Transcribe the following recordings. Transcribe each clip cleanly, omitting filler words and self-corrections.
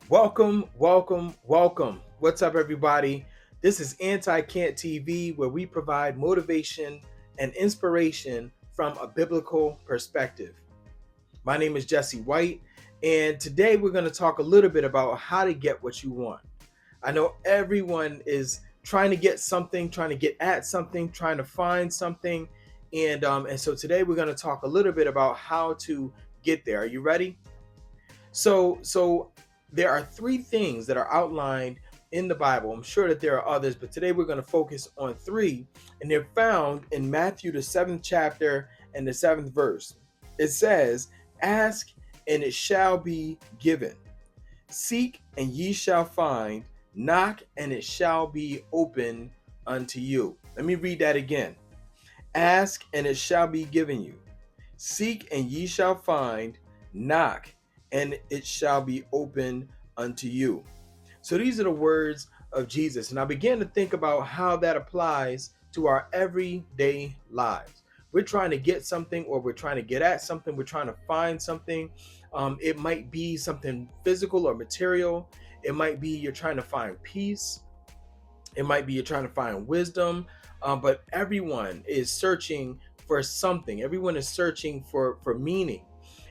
Welcome, welcome, welcome. What's up, everybody? This is Anti-Can't TV, where we provide motivation and inspiration from a biblical perspective. My name is Jesse White, and today we're going to talk a little bit about how to get what you want. I know everyone is trying to get something, trying to get at something, trying to find something, and so today we're going to talk a little bit about how to get there. Are you ready? So there are three things that are outlined in the Bible. I'm sure that there are others, but today we're going to focus on three, and they're found in Matthew, the seventh chapter, and the seventh verse. It says, "Ask, and it shall be given. Seek, and ye shall find. Knock, and it shall be open unto you." Let me read that again. Ask, and it shall be given you. Seek, and ye shall find. Knock, and it shall be open unto you. So these are the words of Jesus. And I began to think about how that applies to our everyday lives. We're trying to get something, or we're trying to get at something, we're trying to find something. It might be something physical or material. It might be you're trying to find peace. It might be you're trying to find wisdom. But everyone is searching for something. Everyone is searching for meaning.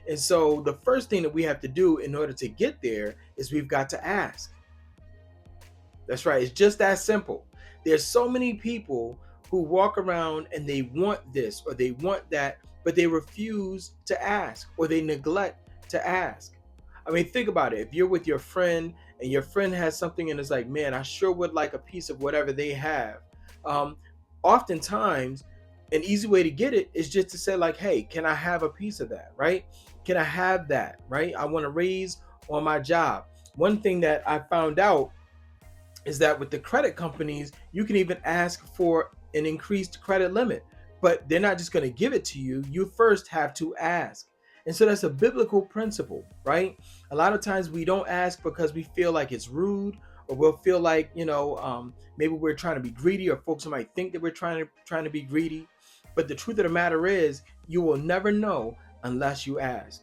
And so the first thing that we have to do in order to get there is we've got to ask. That's right. It's just that simple. There's so many people who walk around and they want this or they want that, but they refuse to ask, or they neglect to ask. I mean, think about it. If you're with your friend and your friend has something and it's like, man, I sure would like a piece of whatever they have. Um, Oftentimes, an easy way to get it is just to say, like, hey, can I have a piece of that? Right? Can I have that? Right? I want to raise on my job. One thing that I found out is that with the credit companies, you can even ask for an increased credit limit, but they're not just going to give it to you. You first have to ask. And so that's a biblical principle, right? A lot of times we don't ask because we feel like it's rude, or we'll feel like, maybe we're trying to be greedy, or folks might think that we're trying to be greedy. But the truth of the matter is, you will never know unless you ask.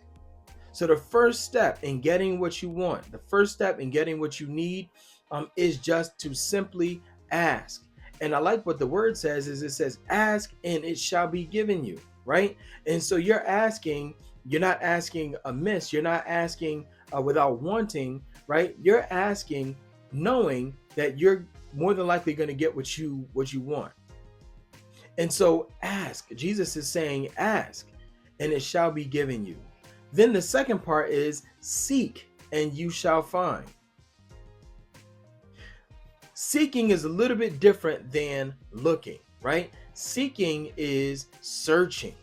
So the first step in getting what you want, the first step in getting what you need, is just to simply ask. And I like what the word says is it says, ask and it shall be given you, right? And so you're asking, you're not asking amiss, you're not asking without wanting, right? You're asking knowing that you're more than likely going to get what you want. And so ask. Jesus is saying, ask and it shall be given you. Then the second part is seek and you shall find. Seeking is a little bit different than looking, right? Seeking is searching.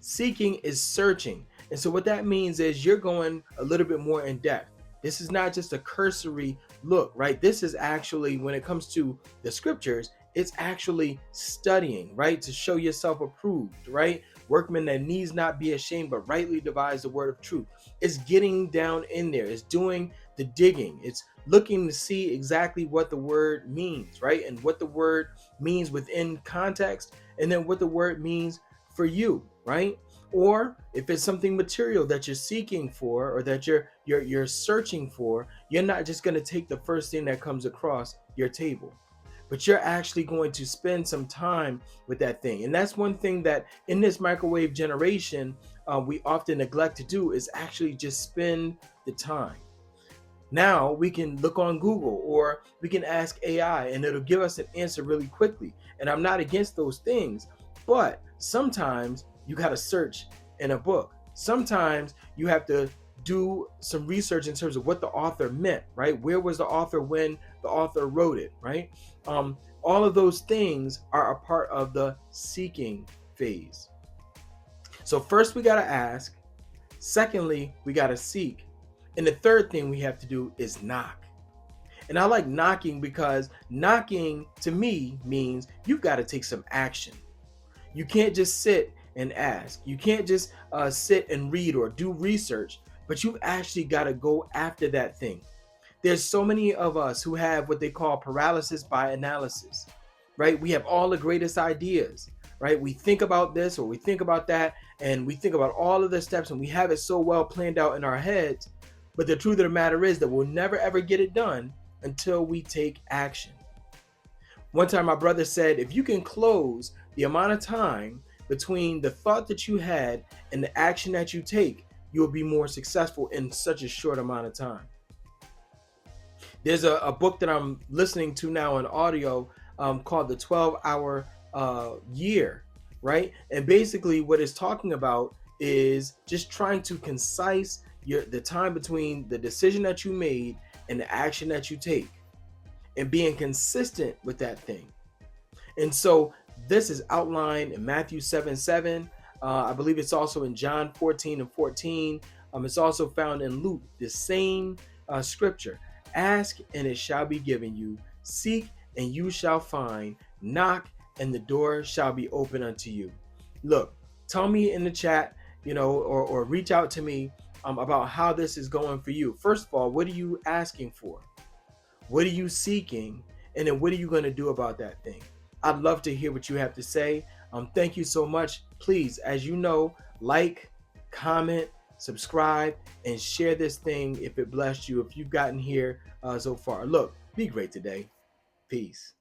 Seeking is searching. And so what that means is you're going a little bit more in depth. This is not just a cursory look, right? This is actually, when it comes to the scriptures, it's actually studying, right? To show yourself approved, right? Workman that needs not be ashamed, but rightly divides the word of truth. It's getting down in there. It's doing the digging. It's looking to see exactly what the word means, right? And what the word means within context, and then what the word means for you, right? Or if it's something material that you're seeking for, or that you're searching for, you're not just going to take the first thing that comes across your table, but you're actually going to spend some time with that thing. And that's one thing that in this microwave generation, we often neglect to do, is actually just spend the time. Now we can look on Google, or we can ask AI, and it'll give us an answer really quickly. And I'm not against those things, but sometimes you got to search in a book. Sometimes you have to do some research in terms of what the author meant, right? Where was the author when the author wrote it, right? All of those things are a part of the seeking phase. So first we got to ask. Secondly, we got to seek. And the third thing we have to do is knock. And I like knocking because knocking to me means you've got to take some action. You can't just sit and ask. You can't just sit and read or do research, but you've actually got to go after that thing. There's so many of us who have what they call paralysis by analysis, right? We have all the greatest ideas, right? We think about this or we think about that, and we think about all of the steps, and we have it so well planned out in our heads, But the truth of the matter is that we'll never ever get it done until we take action. One time my brother said, if you can close the amount of time between the thought that you had and the action that you take, you'll be more successful in such a short amount of time. There's a book that I'm listening to now in audio called The 12-Hour Year, right? And basically what it's talking about is just trying to concise the time between the decision that you made and the action that you take, and being consistent with that thing. And so this is outlined in Matthew 7:7. I believe it's also in John 14:14. It's also found in Luke, the same scripture. Ask and it shall be given you. Seek and you shall find. Knock and the door shall be open unto you. Look, tell me in the chat, or reach out to me about how this is going for you. First of all, what are you asking for? What are you seeking? And then what are you going to do about that thing? I'd love to hear what you have to say. Thank you so much. Please, as you know, like, comment, subscribe, and share this thing if it blessed you, if you've gotten here so far. Look, be great today. Peace.